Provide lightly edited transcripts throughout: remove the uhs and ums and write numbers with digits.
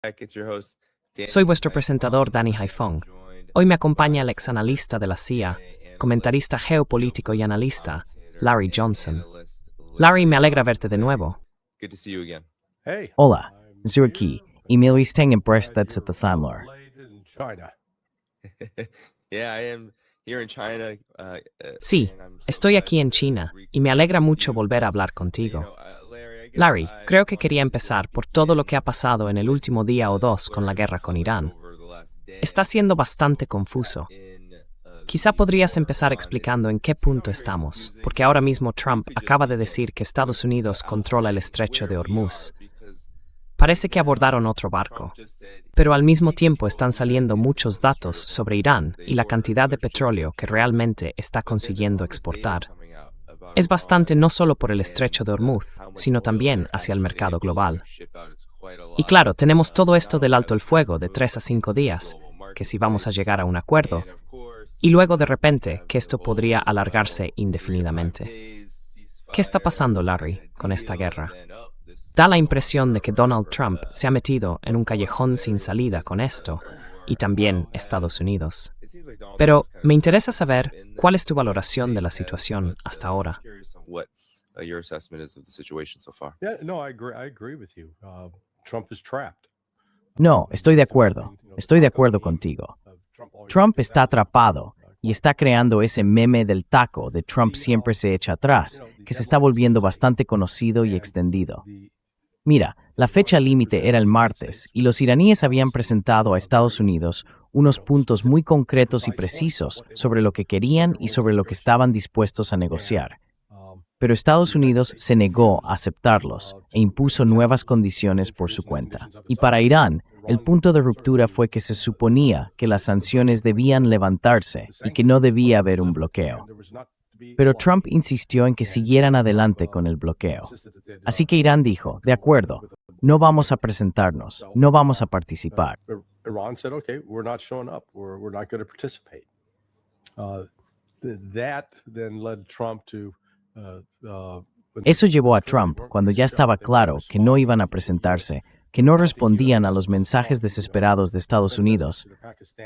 It's your host, Soy vuestro presentador Danny Haifong. Hoy me acompaña el exanalista de la CIA, comentarista geopolítico y analista, Larry Johnson. Larry, me alegra verte de nuevo. Good to see you again. Hey. Hola, Zurki, y me están impressed at the Thandler. China. Yeah, I am here in China. Sí, estoy aquí en China y me alegra mucho volver a hablar contigo. Larry, creo que quería empezar por todo lo que ha pasado en el último día o dos con la guerra con Irán. Está siendo bastante confuso. Quizá podrías empezar explicando en qué punto estamos, porque ahora mismo Trump acaba de decir que Estados Unidos controla el estrecho de Hormuz. Parece que abordaron otro barco, pero al mismo tiempo están saliendo muchos datos sobre Irán y la cantidad de petróleo que realmente está consiguiendo exportar. Es bastante no solo por el estrecho de Hormuz, sino también hacia el mercado global. Y claro, tenemos todo esto del alto el fuego de 3 a 5 días, que si vamos a llegar a un acuerdo, y luego de repente que esto podría alargarse indefinidamente. ¿Qué está pasando, Larry, con esta guerra? Da la impresión de que Donald Trump se ha metido en un callejón sin salida con esto, y también Estados Unidos. Pero me interesa saber cuál es tu valoración de la situación hasta ahora. What your assessment is of the situation so far? Yeah, no, I agree with you. Trump is trapped. No, estoy de acuerdo contigo. Trump está atrapado y está creando ese meme del taco de Trump siempre se echa atrás, que se está volviendo bastante conocido y extendido. Mira, la fecha límite era el martes y los iraníes habían presentado a Estados Unidos unos puntos muy concretos y precisos sobre lo que querían y sobre lo que estaban dispuestos a negociar. Pero Estados Unidos se negó a aceptarlos e impuso nuevas condiciones por su cuenta. Y para Irán, el punto de ruptura fue que se suponía que las sanciones debían levantarse y que no debía haber un bloqueo. Pero Trump insistió en que siguieran adelante con el bloqueo. Así que Irán dijo, de acuerdo, no vamos a presentarnos, no vamos a participar. Iran said, okay, we're not showing up. We're not going to participate. That then led Trump to Eso llevó a Trump, cuando ya estaba claro que no iban a presentarse, que no respondían a los mensajes desesperados de Estados Unidos.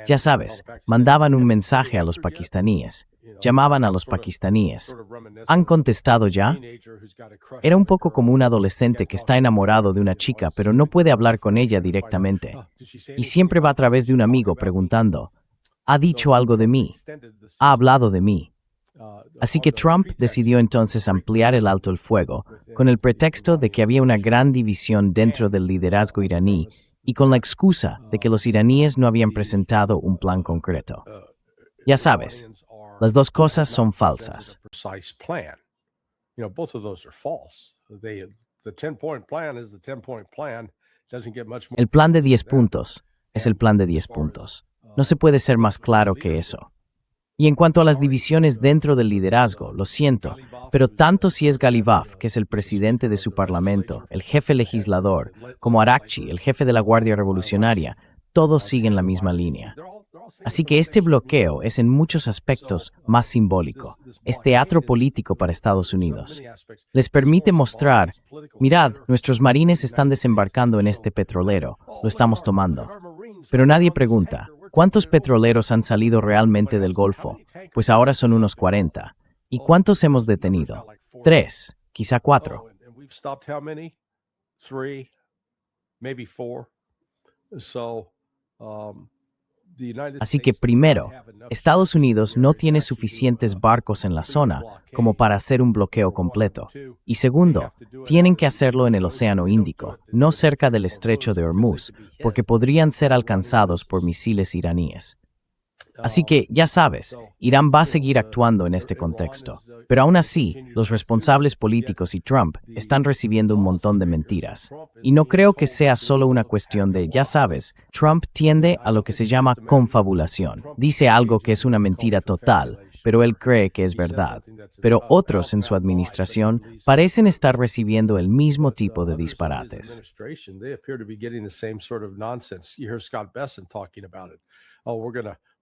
Ya sabes, mandaban un mensaje a los pakistaníes, llamaban a los pakistaníes. ¿Han contestado ya? Era un poco como un adolescente que está enamorado de una chica, pero no puede hablar con ella directamente. Y siempre va a través de un amigo preguntando, ¿ha dicho algo de mí? ¿Ha hablado de mí? Así que Trump decidió entonces ampliar el alto el fuego, con el pretexto de que había una gran división dentro del liderazgo iraní y con la excusa de que los iraníes no habían presentado un plan concreto. Ya sabes, las dos cosas son falsas. El plan de 10 puntos es el plan de 10 puntos. No se puede ser más claro que eso. Y en cuanto a las divisiones dentro del liderazgo, lo siento, pero tanto si es Ghalibaf, que es el presidente de su parlamento, el jefe legislador, como Araghchi, el jefe de la Guardia Revolucionaria, todos siguen la misma línea. Así que este bloqueo es en muchos aspectos más simbólico. Es teatro político para Estados Unidos. Les permite mostrar, mirad, nuestros marines están desembarcando en este petrolero, lo estamos tomando. Pero nadie pregunta, ¿cuántos petroleros han salido realmente del Golfo? Pues ahora son unos 40. ¿Y cuántos hemos detenido? 3, quizá 4. Así que primero, Estados Unidos no tiene suficientes barcos en la zona como para hacer un bloqueo completo. Y segundo, tienen que hacerlo en el Océano Índico, no cerca del estrecho de Hormuz, porque podrían ser alcanzados por misiles iraníes. Así que, ya sabes, Irán va a seguir actuando en este contexto. Pero aún así, los responsables políticos y Trump están recibiendo un montón de mentiras. Y no creo que sea solo una cuestión de, ya sabes, Trump tiende a lo que se llama confabulación. Dice algo que es una mentira total, pero él cree que es verdad. Pero otros en su administración parecen estar recibiendo el mismo tipo de disparates.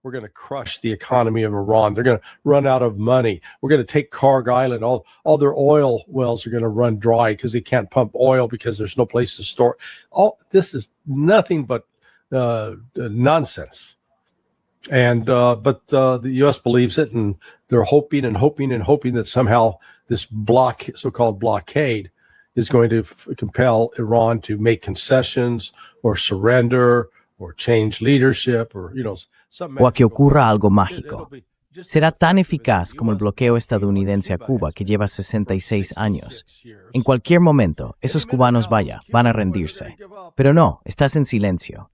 we're going to crush the economy of Iran. They're going to run out of money. We're going to take Karg Island. All their oil wells are going to run dry because they can't pump oil because there's no place to store. All this is nothing but nonsense. And but the U.S. believes it, and they're hoping that somehow this so-called blockade is going to compel Iran to make concessions or surrender or change leadership or, o a que ocurra algo mágico. Será tan eficaz como el bloqueo estadounidense a Cuba que lleva 66 años. En cualquier momento, esos cubanos, van a rendirse. Pero no, estás en silencio.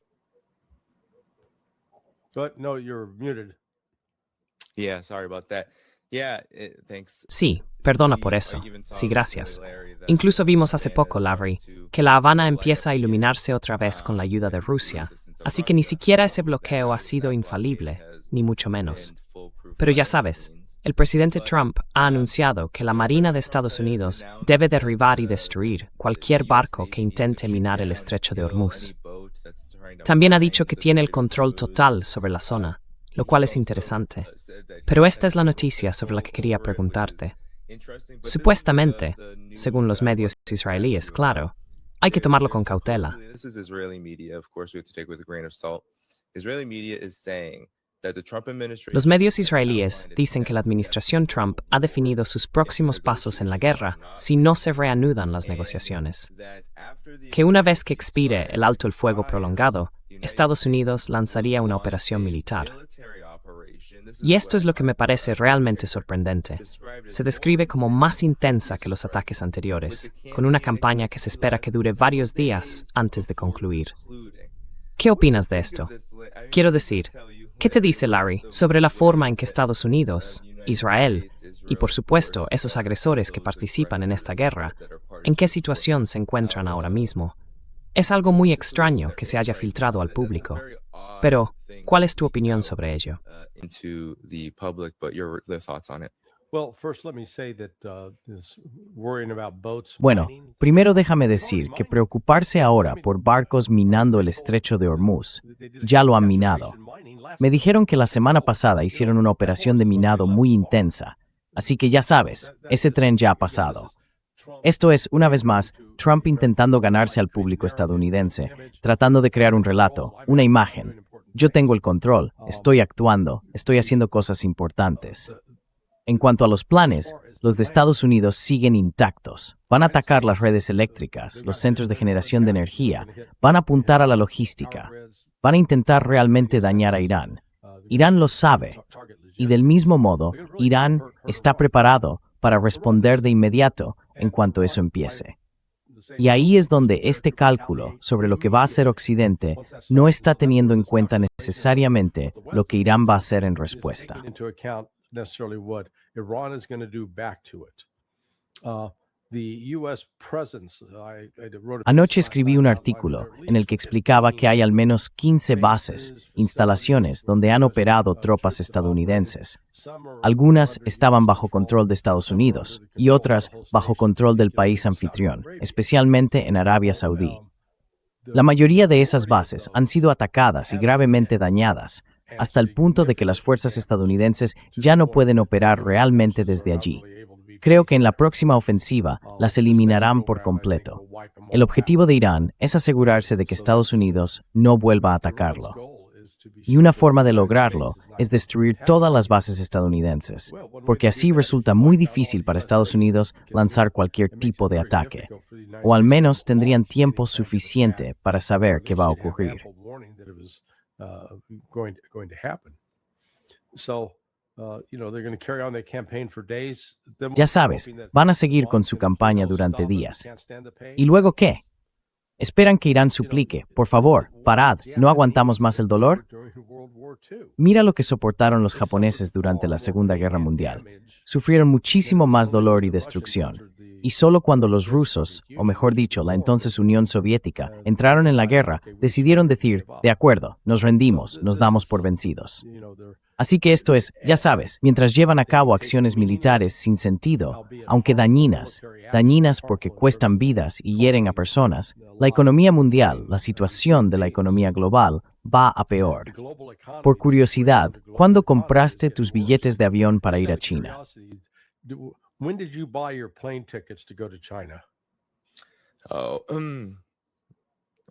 But no, you're muted. Yeah, sorry about that. Yeah, thanks. Sí, perdona por eso. Sí, gracias. Incluso vimos hace poco, Larry, que La Habana empieza a iluminarse otra vez con la ayuda de Rusia. Así que ni siquiera ese bloqueo ha sido infalible, ni mucho menos. Pero ya sabes, el presidente Trump ha anunciado que la Marina de Estados Unidos debe derribar y destruir cualquier barco que intente minar el estrecho de Hormuz. También ha dicho que tiene el control total sobre la zona, lo cual es interesante. Pero esta es la noticia sobre la que quería preguntarte. Supuestamente, según los medios israelíes, claro, hay que tomarlo con cautela. Los medios israelíes dicen que la administración Trump ha definido sus próximos pasos en la guerra si no se reanudan las negociaciones. Que una vez que expire el alto el fuego prolongado, Estados Unidos lanzaría una operación militar. Y esto es lo que me parece realmente sorprendente. Se describe como más intensa que los ataques anteriores, con una campaña que se espera que dure varios días antes de concluir. ¿Qué opinas de esto? Quiero decir, ¿qué te dice Larry sobre la forma en que Estados Unidos, Israel y, por supuesto, esos agresores que participan en esta guerra, en qué situación se encuentran ahora mismo? Es algo muy extraño que se haya filtrado al público. Pero, ¿cuál es tu opinión sobre ello? Bueno, primero déjame decir que preocuparse ahora por barcos minando el estrecho de Hormuz, ya lo han minado. Me dijeron que la semana pasada hicieron una operación de minado muy intensa, así que ya sabes, ese tren ya ha pasado. Esto es, una vez más, Trump intentando ganarse al público estadounidense, tratando de crear un relato, una imagen. Yo tengo el control, estoy actuando, estoy haciendo cosas importantes. En cuanto a los planes, los de Estados Unidos siguen intactos. Van a atacar las redes eléctricas, los centros de generación de energía, van a apuntar a la logística, van a intentar realmente dañar a Irán. Irán lo sabe, y del mismo modo, Irán está preparado para responder de inmediato en cuanto eso empiece. Y ahí es donde este cálculo sobre lo que va a hacer Occidente no está teniendo en cuenta necesariamente lo que Irán va a hacer en respuesta. Anoche escribí un artículo en el que explicaba que hay al menos 15 bases, instalaciones donde han operado tropas estadounidenses. Algunas estaban bajo control de Estados Unidos y otras bajo control del país anfitrión, especialmente en Arabia Saudí. La mayoría de esas bases han sido atacadas y gravemente dañadas, hasta el punto de que las fuerzas estadounidenses ya no pueden operar realmente desde allí. Creo que en la próxima ofensiva las eliminarán por completo. El objetivo de Irán es asegurarse de que Estados Unidos no vuelva a atacarlo. Y una forma de lograrlo es destruir todas las bases estadounidenses, porque así resulta muy difícil para Estados Unidos lanzar cualquier tipo de ataque, o al menos tendrían tiempo suficiente para saber qué va a ocurrir. Ya sabes, van a seguir con su campaña durante días. ¿Y luego qué? ¿Esperan que Irán suplique, por favor, parad, no aguantamos más el dolor? Mira lo que soportaron los japoneses durante la Segunda Guerra Mundial. Sufrieron muchísimo más dolor y destrucción. Y solo cuando los rusos, o mejor dicho, la entonces Unión Soviética, entraron en la guerra, decidieron decir, de acuerdo, nos rendimos, nos damos por vencidos. Así que esto es, ya sabes, mientras llevan a cabo acciones militares sin sentido, aunque dañinas porque cuestan vidas y hieren a personas, la economía mundial, la situación de la economía global, va a peor. Por curiosidad, ¿cuándo compraste tus billetes de avión para ir a China? When did you buy your plane tickets to go to China? Oh,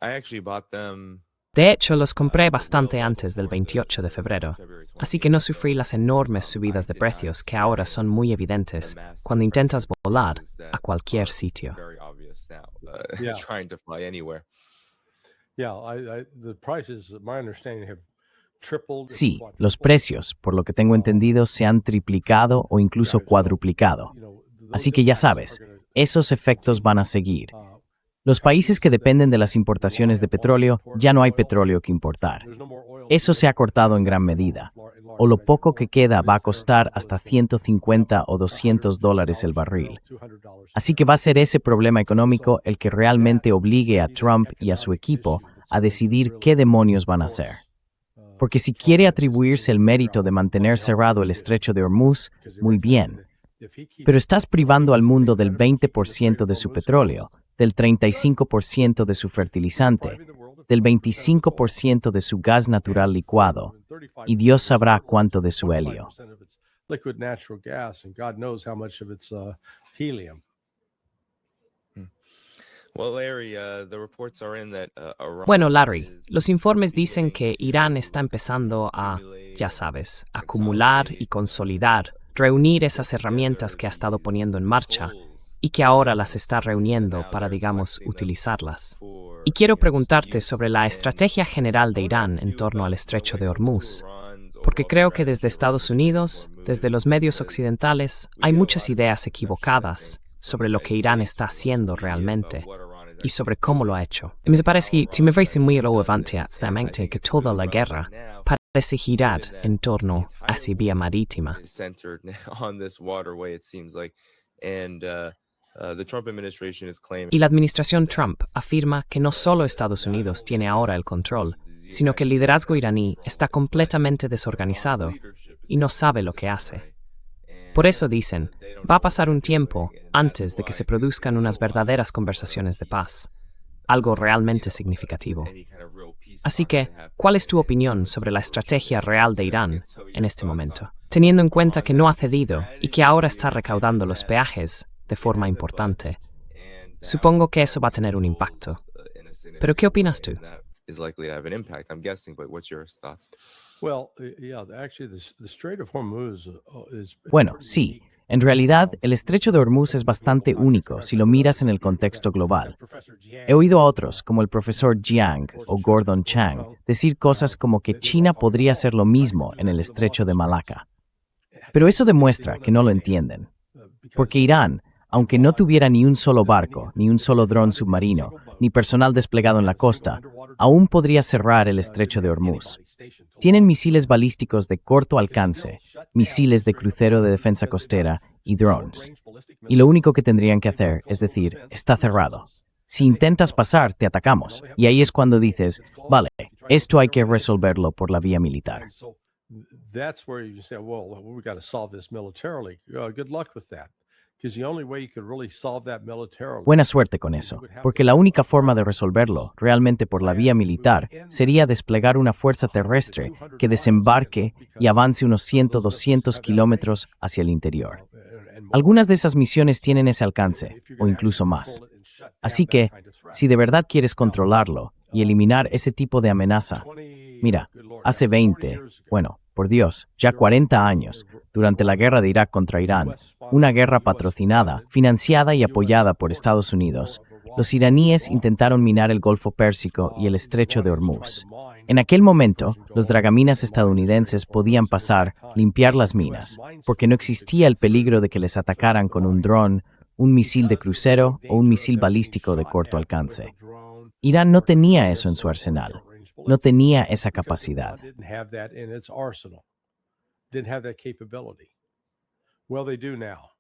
I actually bought them. De hecho, los compré bastante antes del 28 de febrero, así que no sufrí las enormes subidas de precios que ahora son muy evidentes cuando intentas volar a cualquier sitio. Very obvious now. Yeah. Trying to fly anywhere. Yeah, the prices, my understanding, have tripled. Sí, los precios, por lo que tengo entendido, se han triplicado o incluso cuadruplicado. Así que ya sabes, esos efectos van a seguir. Los países que dependen de las importaciones de petróleo, ya no hay petróleo que importar. Eso se ha cortado en gran medida, o lo poco que queda va a costar hasta $150 o $200 el barril. Así que va a ser ese problema económico el que realmente obligue a Trump y a su equipo a decidir qué demonios van a hacer. Porque si quiere atribuirse el mérito de mantener cerrado el estrecho de Hormuz, muy bien. Pero estás privando al mundo del 20% de su petróleo, del 35% de su fertilizante, del 25% de su gas natural licuado, y Dios sabrá cuánto de su helio. Liquid natural gas, and God knows how much of it's helium. Well, Larry, the reports are in that Iran Bueno, Larry, is los informes dicen que Irán está empezando a, ya sabes, acumular y consolidar, reunir esas herramientas que ha estado poniendo en marcha y que ahora las está reuniendo para, digamos, utilizarlas. Y quiero preguntarte sobre la estrategia general de Irán en torno al estrecho de Hormuz, porque creo que desde Estados Unidos, desde los medios occidentales, hay muchas ideas equivocadas sobre lo que Irán está haciendo realmente y sobre cómo lo ha hecho. Y me parece que me parece muy relevante que toda la guerra parece girar en torno a esa vía marítima. is centered on this waterway, it seems like, and the Trump administration is claiming. Y la administración Trump afirma que no solo Estados Unidos tiene ahora el control, sino que el liderazgo iraní está completamente desorganizado y no sabe lo que hace. Por eso dicen, va a pasar un tiempo antes de que se produzcan unas verdaderas conversaciones de paz, algo realmente significativo. Así que, ¿cuál es tu opinión sobre la estrategia real de Irán en este momento? Teniendo en cuenta que no ha cedido y que ahora está recaudando los peajes de forma importante. Supongo que eso va a tener un impacto. ¿Pero qué opinas tú? Is likely to have an impact, I'm guessing, but what's your thoughts? Well, yeah, actually, the Strait of Hormuz is. Bueno, sí. En realidad, el estrecho de Hormuz es bastante único si lo miras en el contexto global. He oído a otros, como el profesor Jiang o Gordon Chang, decir cosas como que China podría hacer lo mismo en el estrecho de Malaca. Pero eso demuestra que no lo entienden. Porque Irán, aunque no tuviera ni un solo barco, ni un solo dron submarino, ni personal desplegado en la costa, aún podría cerrar el estrecho de Hormuz. Tienen misiles balísticos de corto alcance, misiles de crucero de defensa costera y drones. Y lo único que tendrían que hacer es decir, está cerrado. Si intentas pasar, te atacamos. Y ahí es cuando dices, vale, esto hay que resolverlo por la vía militar. That's where you say, well, we've got to solve this militarily. Good luck with that. Because the only way you could really solve that militarily. Buena suerte con eso, porque la única forma de resolverlo, realmente por la vía militar, sería desplegar una fuerza terrestre que desembarque y avance unos 100-200 kilómetros hacia el interior. Algunas de esas misiones tienen ese alcance, o incluso más. Así que, si de verdad quieres controlarlo y eliminar ese tipo de amenaza, mira, hace 20, bueno, por Dios, ya 40 años, durante la guerra de Irak contra Irán, una guerra patrocinada, financiada y apoyada por Estados Unidos, los iraníes intentaron minar el Golfo Pérsico y el estrecho de Hormuz. En aquel momento, los dragaminas estadounidenses podían pasar, limpiar las minas, porque no existía el peligro de que les atacaran con un dron, un misil de crucero o un misil balístico de corto alcance. Irán no tenía eso en su arsenal. No tenía esa capacidad. Didn't have that capability. Well, they do now.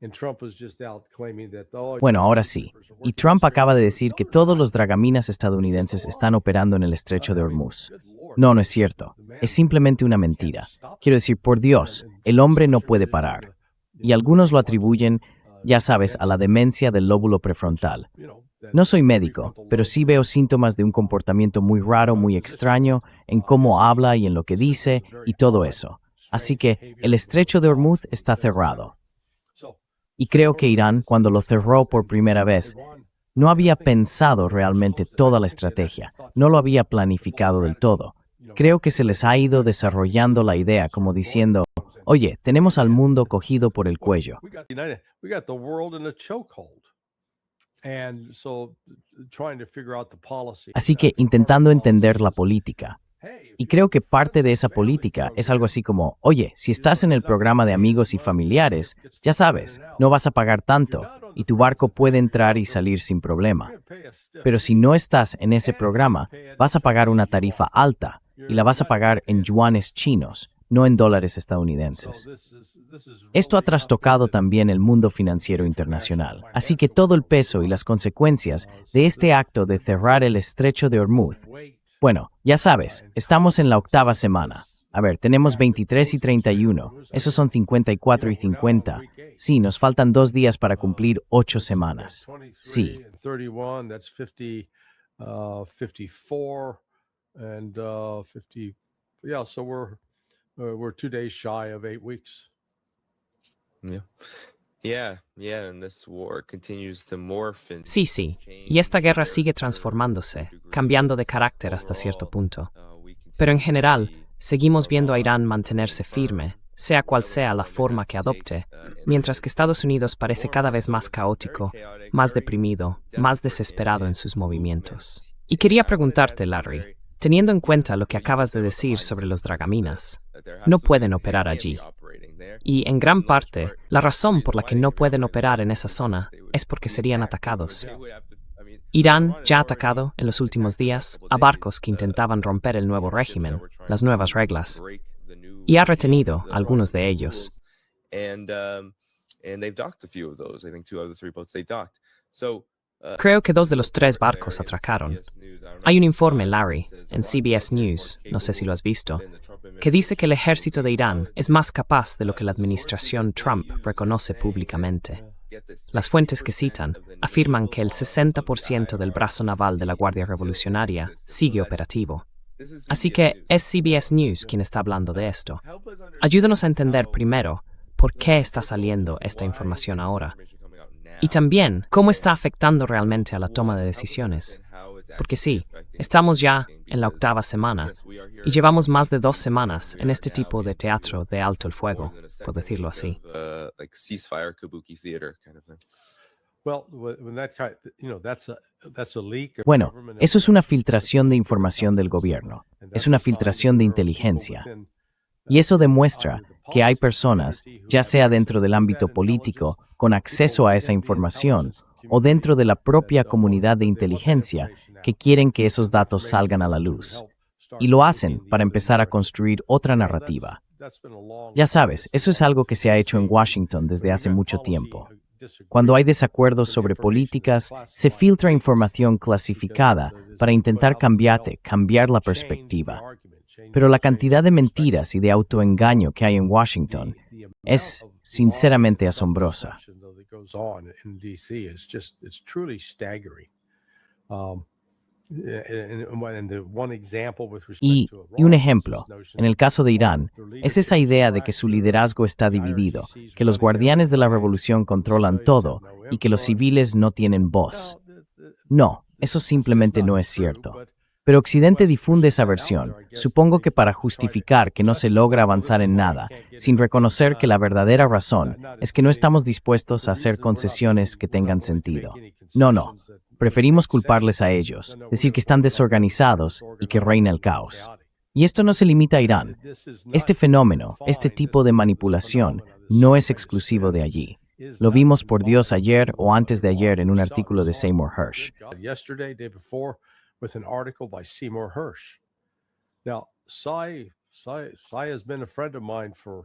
And Trump was just out claiming that, Bueno, ahora sí. Y Trump acaba de decir que todos los dragaminas estadounidenses están operando en el estrecho de Hormuz. No, no es cierto. Es simplemente una mentira. Quiero decir, por Dios, el hombre no puede parar. Y algunos lo atribuyen, ya sabes, a la demencia del lóbulo prefrontal. No soy médico, pero sí veo síntomas de un comportamiento muy raro, muy extraño, en cómo habla y en lo que dice y todo eso. Así que el estrecho de Hormuz está cerrado. Y creo que Irán, cuando lo cerró por primera vez, no había pensado realmente toda la estrategia, no lo había planificado del todo. Creo que se les ha ido desarrollando la idea como diciendo, oye, tenemos al mundo cogido por el cuello. We got the world in a chokehold. And so trying to figure out the policy. Así que intentando entender la política. Y creo que parte de esa política es algo así como, oye, si estás en el programa de amigos y familiares, ya sabes, no vas a pagar tanto y tu barco puede entrar y salir sin problema. Pero si no estás en ese programa, vas a pagar una tarifa alta y la vas a pagar en yuanes chinos, no en dólares estadounidenses. Esto ha trastocado también el mundo financiero internacional, así que todo el peso y las consecuencias de este acto de cerrar el estrecho de Hormuz. Bueno, ya sabes, estamos en la 8ª semana. A ver, tenemos 23 y 31, esos son 54 y 50. Sí, nos faltan 2 días para cumplir 8 semanas. Sí. 31, that's 50, 54, and 50. Yeah, so we're 2 days shy of 8 weeks. And this war continues to morph and Sí, y esta guerra sigue transformándose, cambiando de carácter hasta cierto punto. Pero en general, seguimos viendo a Irán mantenerse firme, sea cual sea la forma que adopte, mientras que Estados Unidos parece cada vez más caótico, más deprimido, más desesperado en sus movimientos. Y quería preguntarte, Larry, teniendo en cuenta lo que acabas de decir sobre los dragaminas, no pueden operar allí. Y en gran parte, la razón por la que no pueden operar en esa zona es porque serían atacados. Irán ya ha atacado en los últimos días a barcos que intentaban romper el nuevo régimen, las nuevas reglas, y ha retenido a algunos de ellos. Creo que 2 de los 3 barcos atracaron. Hay un informe, Larry, en CBS News, no sé si lo has visto, que dice que el ejército de Irán es más capaz de lo que la administración Trump reconoce públicamente. Las fuentes que citan afirman que el 60% del brazo naval de la Guardia Revolucionaria sigue operativo. Así que es CBS News quien está hablando de esto. Ayúdanos a entender primero por qué está saliendo esta información ahora. Y también, cómo está afectando realmente a la toma de decisiones. Porque sí, estamos ya en la 8ª semana y llevamos más de 2 semanas en este tipo de teatro de alto el fuego, por decirlo así. Bueno, eso es una filtración de información del gobierno, es una filtración de inteligencia. Y eso demuestra que hay personas, ya sea dentro del ámbito político, con acceso a esa información, o dentro de la propia comunidad de inteligencia, que quieren que esos datos salgan a la luz. Y lo hacen para empezar a construir otra narrativa. Ya sabes, eso es algo que se ha hecho en Washington desde hace mucho tiempo. Cuando hay desacuerdos sobre políticas, se filtra información clasificada para intentar cambiar la perspectiva. Pero la cantidad de mentiras y de autoengaño que hay en Washington es sinceramente asombrosa. Y un ejemplo, en el caso de Irán, es esa idea de que su liderazgo está dividido, que los guardianes de la revolución controlan todo y que los civiles no tienen voz. No, eso simplemente no es cierto. Pero Occidente difunde esa versión, supongo que para justificar que no se logra avanzar en nada, sin reconocer que la verdadera razón es que no estamos dispuestos a hacer concesiones que tengan sentido. No. Preferimos culparles a ellos, decir que están desorganizados y que reina el caos. Y esto no se limita a Irán. Este fenómeno, este tipo de manipulación, no es exclusivo de allí. Lo vimos por Dios ayer o antes de ayer en un artículo de Seymour Hersh.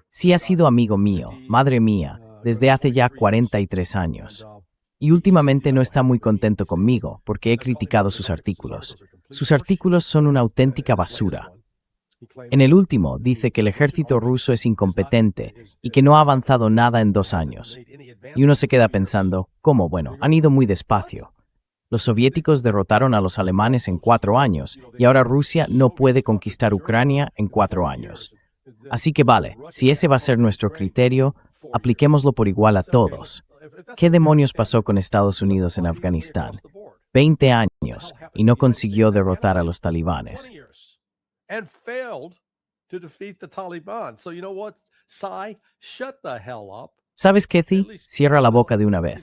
Sí ha sido amigo mío, madre mía, desde hace ya 43 años. Y últimamente no está muy contento conmigo porque he criticado sus artículos. Sus artículos son una auténtica basura. En el último, dice que el ejército ruso es incompetente y que no ha avanzado nada en 2 años. Y uno se queda pensando, ¿cómo? Bueno, han ido muy despacio. Los soviéticos derrotaron a los alemanes en 4 años y ahora Rusia no puede conquistar Ucrania en 4 años. Así que vale, si ese va a ser nuestro criterio, apliquémoslo por igual a todos. ¿Qué demonios pasó con Estados Unidos en Afganistán? 20 años y no consiguió derrotar a los talibanes. And failed to defeat the Taliban. So you know what, Tsai, shut the hell up. ¿Sabes, Kathy? Cierra la boca de una vez.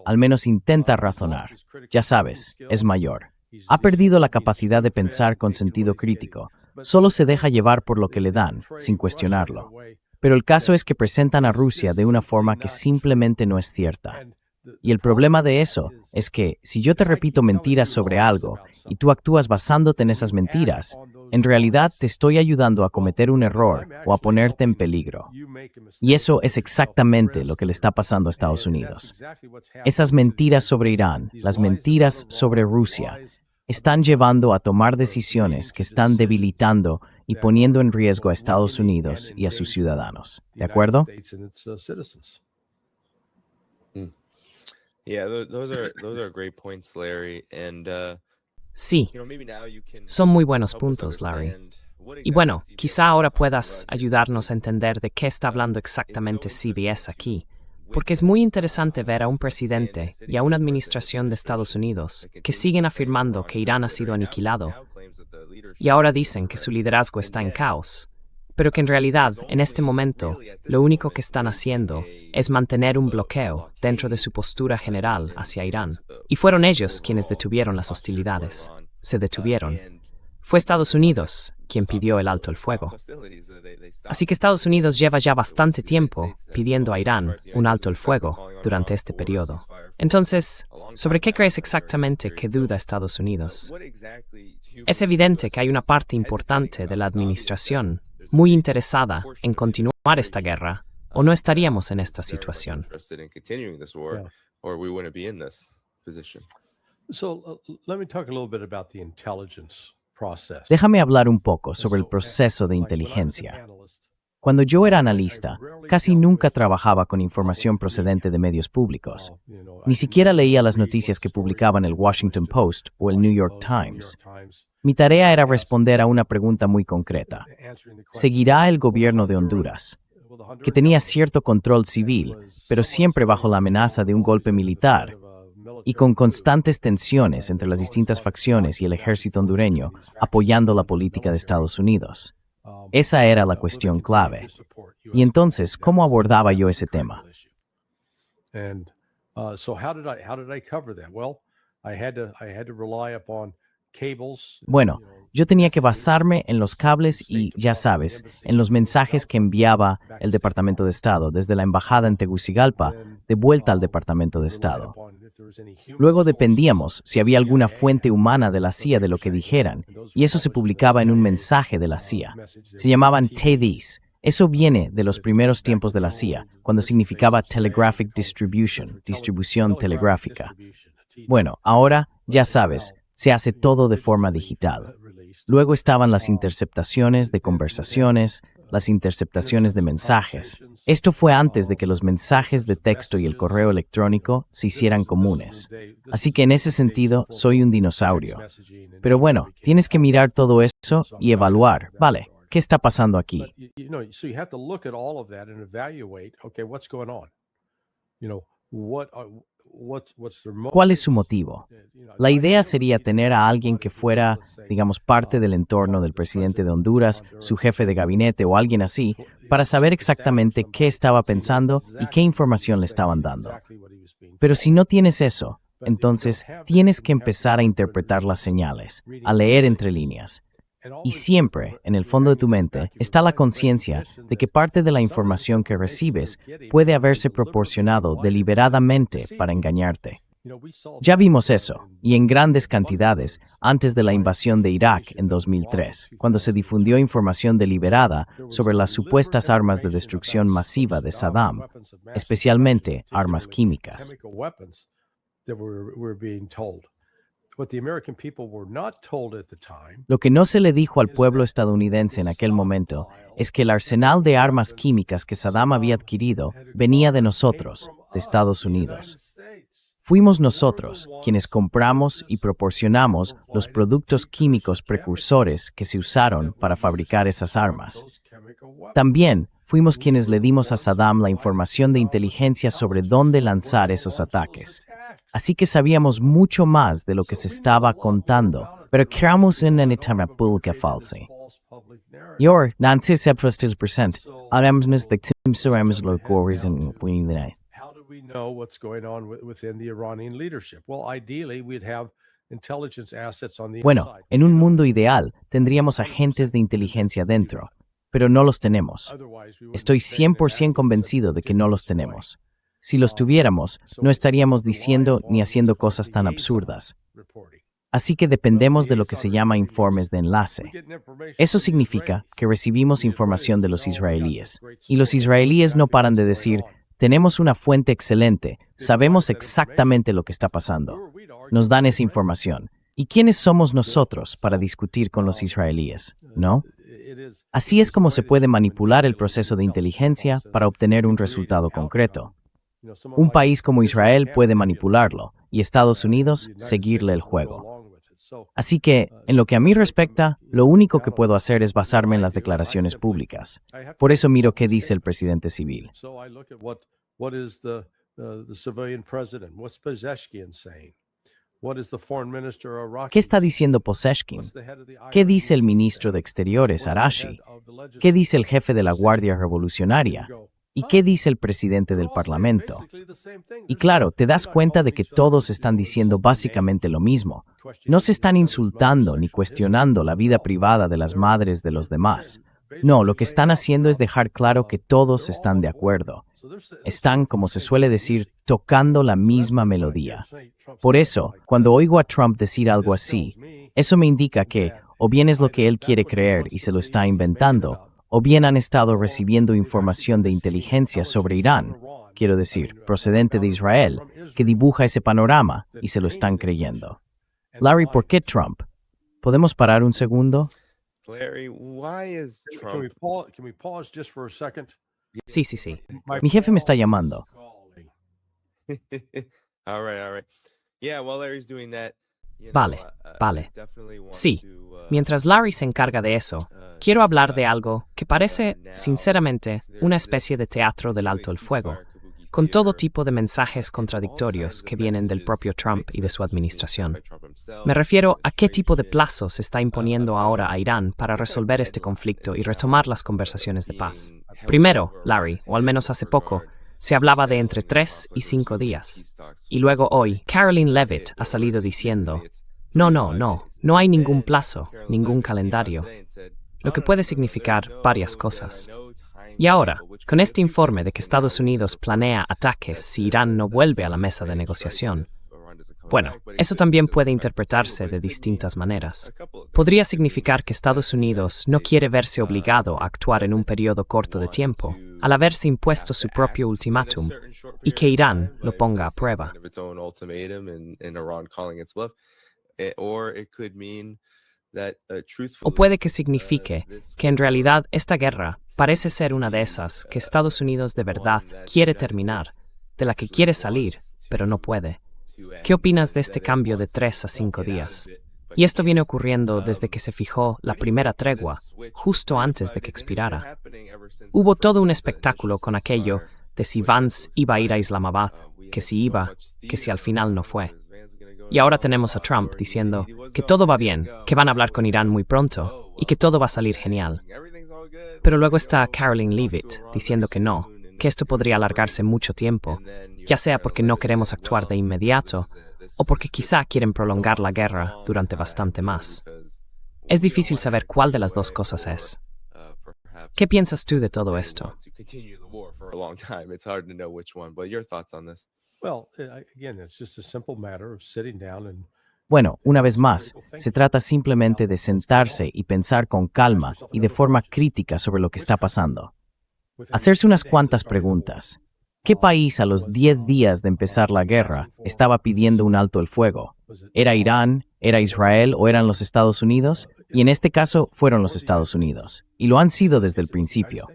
Al menos intenta razonar. Ya sabes, es mayor. Ha perdido la capacidad de pensar con sentido crítico. Solo se deja llevar por lo que le dan, sin cuestionarlo. Pero el caso es que presentan a Rusia de una forma que simplemente no es cierta. Y el problema de eso es que, si yo te repito mentiras sobre algo y tú actúas basándote en esas mentiras, en realidad te estoy ayudando a cometer un error o a ponerte en peligro. Y eso es exactamente lo que le está pasando a Estados Unidos. Esas mentiras sobre Irán, las mentiras sobre Rusia, están llevando a tomar decisiones que están debilitando y poniendo en riesgo a Estados Unidos y a sus ciudadanos. ¿De acuerdo? Yeah, those are great points, Larry. And Sí, maybe now you can son muy buenos help us puntos, Larry. understand what Y bueno, exactly quizá ahora puedas CBS ayudarnos a entender de qué está hablando exactamente CBS aquí, porque es muy interesante ver a un presidente y a una administración de Estados Unidos que siguen afirmando que Irán ha sido aniquilado y ahora dicen que su liderazgo está en caos, pero que en realidad, en este momento, lo único que están haciendo es mantener un bloqueo dentro de su postura general hacia Irán. Y fueron ellos quienes detuvieron las hostilidades. Se detuvieron. Fue Estados Unidos quien pidió el alto el fuego. Así que Estados Unidos lleva ya bastante tiempo pidiendo a Irán un alto el fuego durante este periodo. Entonces, ¿sobre qué crees exactamente que duda Estados Unidos? Es evidente que hay una parte importante de la administración muy interesada en continuar esta guerra, o no estaríamos en esta situación. Let me talk a little bit about the intelligence process. Déjame hablar un poco sobre el proceso de inteligencia. Cuando yo era analista, casi nunca trabajaba con información procedente de medios públicos. Ni siquiera leía las noticias que publicaban el Washington Post o el New York Times. Mi tarea era responder a una pregunta muy concreta. ¿Seguirá el gobierno de Honduras, que tenía cierto control civil, pero siempre bajo la amenaza de un golpe militar, y con constantes tensiones entre las distintas facciones y el ejército hondureño apoyando la política de Estados Unidos? Esa era la cuestión clave. Y entonces, ¿cómo abordaba yo ese tema? And so how did I cover that? Well, I had to rely upon cables. Bueno, yo tenía que basarme en los cables y, ya sabes, en los mensajes que enviaba el Departamento de Estado desde la embajada en Tegucigalpa de vuelta al Departamento de Estado. Luego dependíamos si había alguna fuente humana de la CIA de lo que dijeran, y eso se publicaba en un mensaje de la CIA. Se llamaban TDs. Eso viene de los primeros tiempos de la CIA, cuando significaba Telegraphic Distribution, distribución telegráfica. Bueno, ahora, ya sabes, se hace todo de forma digital. Luego estaban las interceptaciones de conversaciones, las interceptaciones de mensajes. Esto fue antes de que los mensajes de texto y el correo electrónico se hicieran comunes. Así que en ese sentido, soy un dinosaurio. Pero bueno, tienes que mirar todo eso y evaluar, vale, ¿qué está pasando aquí? So you have to look at all of that and evaluate, okay, what's going on? What's their motive? ¿Cuál es su motivo? La idea sería tener a alguien que fuera, digamos, parte del entorno del presidente de Honduras, su jefe de gabinete o alguien así, para saber exactamente qué estaba pensando y qué información le estaban dando. Pero si no tienes eso, entonces tienes que empezar a interpretar las señales, a leer entre líneas. Y siempre, en el fondo de tu mente, está la conciencia de que parte de la información que recibes puede haberse proporcionado deliberadamente para engañarte. Ya vimos eso, y en grandes cantidades, antes de la invasión de Irak en 2003, cuando se difundió información deliberada sobre las supuestas armas de destrucción masiva de Saddam, especialmente armas químicas. what the American people were not told at the time Lo que no se le dijo al pueblo estadounidense en aquel momento es que el arsenal de armas químicas que Saddam había adquirido venía de nosotros, de Estados Unidos. Fuimos nosotros quienes compramos y proporcionamos los productos químicos precursores que se usaron para fabricar esas armas. También fuimos quienes le dimos a Saddam la información de inteligencia sobre dónde lanzar esos ataques. Así que sabíamos mucho más de lo que se estaba contando, pero creamos en una pública falsa. Yor, nancy septustes percent, aramsnes de timsurams lo corres en Windinas. how do we know what's going on within the Iranian leadership? Well, ideally, we'd have intelligence assets on the Bueno, inside. en un mundo ideal tendríamos agentes de inteligencia dentro, pero no los tenemos. Otherwise, we wouldn't Estoy be saying that 100% convencido de que no los tenemos. Si los tuviéramos, no estaríamos diciendo ni haciendo cosas tan absurdas. reporting. Así que dependemos de lo que se llama informes de enlace. Eso significa que recibimos información de los israelíes. Y los israelíes no paran de decir, tenemos una fuente excelente, sabemos exactamente lo que está pasando. Nos dan esa información. ¿Y quiénes somos nosotros para discutir con los israelíes? ¿No? Así es como se puede manipular el proceso de inteligencia para obtener un resultado concreto. Un país como Israel puede manipularlo y Estados Unidos seguirle el juego. Así que, en lo que a mí respecta, lo único que puedo hacer es basarme en las declaraciones públicas. Por eso miro qué dice el presidente civil. So I look at what is the civilian president? What's Pezeshkian saying? What is the foreign minister Iraqi? ¿Qué está diciendo Pezeshkian? What's the head of the ¿Qué dice el IRGC ministro de saying? Exteriores, What's the Arashi? head of the legislature ¿Qué dice el jefe de la Guardia Revolucionaria? saying? ¿Y qué dice el presidente del Parlamento? Y claro, te das cuenta de que todos están diciendo básicamente lo mismo. No se están insultando ni cuestionando la vida privada de las madres de los demás. No, lo que están haciendo es dejar claro que todos están de acuerdo. Están, como se suele decir, tocando la misma melodía. Por eso, cuando oigo a Trump decir algo así, eso me indica que o bien es lo que él quiere creer y se lo está inventando, o bien han estado recibiendo información de inteligencia sobre Irán, quiero decir, procedente de Israel, que dibuja ese panorama y se lo están creyendo. Larry, ¿por qué Trump? ¿Podemos parar un segundo? Larry, why is Trump? Can we pause just for a second? Sí, sí, sí. Mi jefe me está llamando. All right. Yeah, while Larry's doing that, Vale, vale. Sí, mientras Larry se encarga de eso, quiero hablar de algo que parece, sinceramente, una especie de teatro del alto el fuego, con todo tipo de mensajes contradictorios que vienen del propio Trump y de su administración. Me refiero a qué tipo de plazo se está imponiendo ahora a Irán para resolver este conflicto y retomar las conversaciones de paz. Primero, Larry, o al menos hace poco, se hablaba de entre 3 y 5 días. Y luego hoy, Caroline Leavitt ha salido diciendo, no hay ningún plazo, ningún calendario, lo que puede significar varias cosas. Y ahora, con este informe de que Estados Unidos planea ataques si Irán no vuelve a la mesa de negociación, bueno, eso también puede interpretarse de distintas maneras. Podría significar que Estados Unidos no quiere verse obligado a actuar en un periodo corto de tiempo, al haberse impuesto su propio ultimátum, y que Irán lo ponga a prueba. O puede que signifique que en realidad esta guerra parece ser una de esas que Estados Unidos de verdad quiere terminar, de la que quiere salir, pero no puede. ¿Qué opinas de este cambio de 3 a 5 días? Y esto viene ocurriendo desde que se fijó la primera tregua, justo antes de que expirara. Hubo todo un espectáculo con aquello de si Vance iba a ir a Islamabad, que si iba, que si al final no fue. Y ahora tenemos a Trump diciendo que todo va bien, que van a hablar con Irán muy pronto y que todo va a salir genial. Pero luego está Caroline Leavitt diciendo que no, que esto podría alargarse mucho tiempo, ya sea porque no queremos actuar de inmediato o porque quizá quieren prolongar la guerra durante bastante más. Es difícil saber cuál de las dos cosas es. ¿Qué piensas tú de todo esto? Well, again, it's just a simple matter of sitting down and Bueno, una vez más, se trata simplemente de sentarse y pensar con calma y de forma crítica sobre lo que está pasando. Hacerse unas cuantas preguntas. ¿Qué país a los 10 días de empezar la guerra estaba pidiendo un alto el fuego? ¿Era Irán, era Israel o eran los Estados Unidos? Y en este caso fueron los Estados Unidos, y lo han sido desde el principio.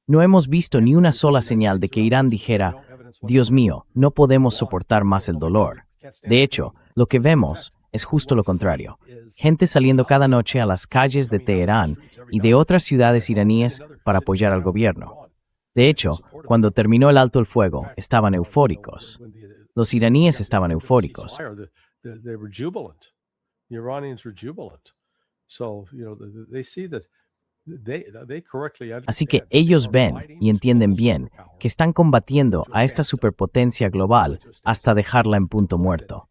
No hemos visto ni una sola señal de que Irán dijera, Dios mío, no podemos soportar más el dolor. De hecho, lo que vemos es justo lo contrario. Gente saliendo cada noche a las calles de Teherán y de otras ciudades iraníes para apoyar al gobierno. De hecho, cuando terminó el alto el fuego, estaban eufóricos. Los iraníes estaban eufóricos. Así que ellos ven y entienden bien que están combatiendo a esta superpotencia global hasta dejarla en punto muerto.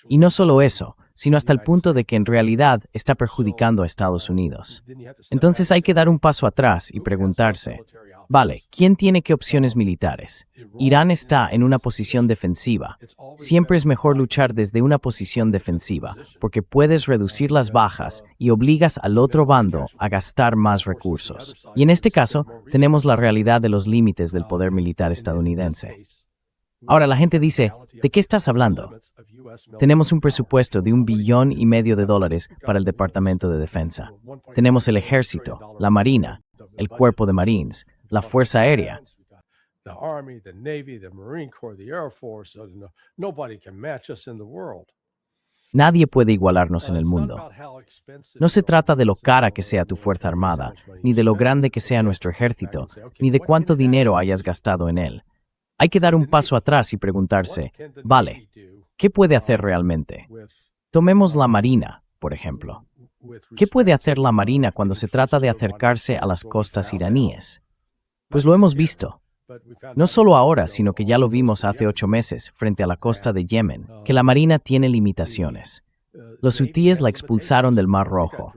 Y no solo eso, sino hasta el punto de que en realidad está perjudicando a Estados Unidos. Entonces hay que dar un paso atrás y preguntarse, vale, ¿quién tiene qué opciones militares? Irán está en una posición defensiva. Siempre es mejor luchar desde una posición defensiva, porque puedes reducir las bajas y obligas al otro bando a gastar más recursos. Y en este caso, tenemos la realidad de los límites del poder militar estadounidense. Ahora la gente dice, ¿de qué estás hablando? Tenemos un presupuesto de $1,5 billones para el Departamento de Defensa. Tenemos el Ejército, la Marina, el Cuerpo de Marines, la Fuerza Aérea. Nadie puede igualarnos en el mundo. No se trata de lo cara que sea tu Fuerza Armada, ni de lo grande que sea nuestro ejército, ni de cuánto dinero hayas gastado en él. Hay que dar un paso atrás y preguntarse, vale, ¿qué puede hacer realmente? Tomemos la Marina, por ejemplo. ¿Qué puede hacer la Marina cuando se trata de acercarse a las costas iraníes? Pues lo hemos visto. No solo ahora, sino que ya lo vimos hace 8 meses frente a la costa de Yemen, que la Marina tiene limitaciones. Los hutíes la expulsaron del Mar Rojo.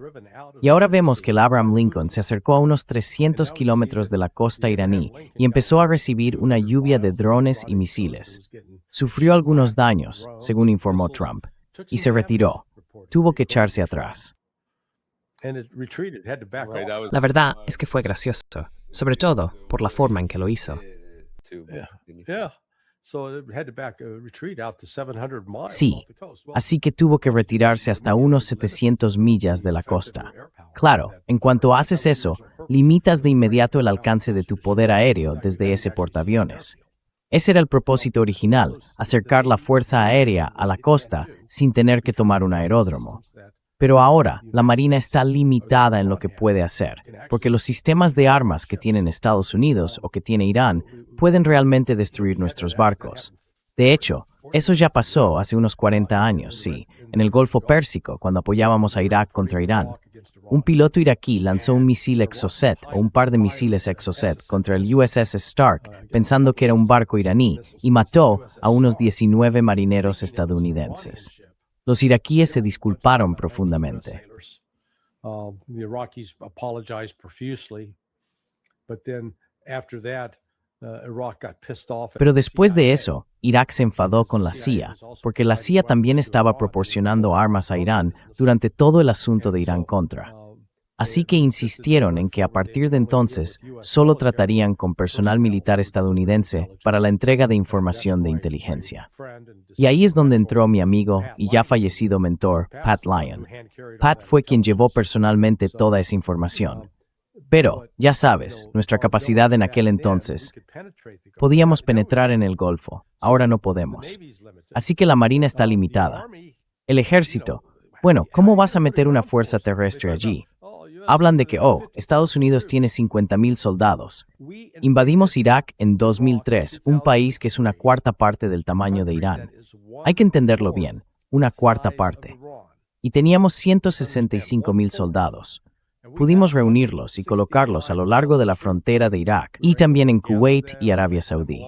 Y ahora vemos que el Abraham Lincoln se acercó a unos 300 kilómetros de la costa iraní y empezó a recibir una lluvia de drones y misiles. Sufrió algunos daños, según informó Trump, y se retiró. Tuvo que echarse atrás. La verdad es que fue gracioso, sobre todo por la forma en que lo hizo. Sí, así que tuvo que retirarse hasta unos 700 millas de la costa. Claro, en cuanto haces eso, limitas de inmediato el alcance de tu poder aéreo desde ese portaaviones. Ese era el propósito original, acercar la fuerza aérea a la costa sin tener que tomar un aeródromo. Pero ahora, la Marina está limitada en lo que puede hacer, porque los sistemas de armas que tienen Estados Unidos o que tiene Irán pueden realmente destruir nuestros barcos. De hecho, eso ya pasó hace unos 40 años, sí, en el Golfo Pérsico, cuando apoyábamos a Irak contra Irán. Un piloto iraquí lanzó un misil Exocet o un par de misiles Exocet contra el USS Stark, pensando que era un barco iraní, y mató a unos 19 marineros estadounidenses. Los iraquíes se disculparon profundamente. Pero después de eso, Irak se enfadó con la CIA, porque la CIA también estaba proporcionando armas a Irán durante todo el asunto de Irán-Contra. Así que insistieron en que a partir de entonces solo tratarían con personal militar estadounidense para la entrega de información de inteligencia. Y ahí es donde entró mi amigo y ya fallecido mentor, Pat Lyon. Pat fue quien llevó personalmente toda esa información. Pero, ya sabes, nuestra capacidad en aquel entonces. Podíamos penetrar en el Golfo, ahora no podemos. Así que la Marina está limitada. El ejército, bueno, ¿cómo vas a meter una fuerza terrestre allí? Hablan de que, Estados Unidos tiene 50,000 soldados. Invadimos Irak en 2003, un país que es una cuarta parte del tamaño de Irán. Hay que entenderlo bien, una cuarta parte. Y teníamos 165,000 soldados. Pudimos reunirlos y colocarlos a lo largo de la frontera de Irak y también en Kuwait y Arabia Saudí.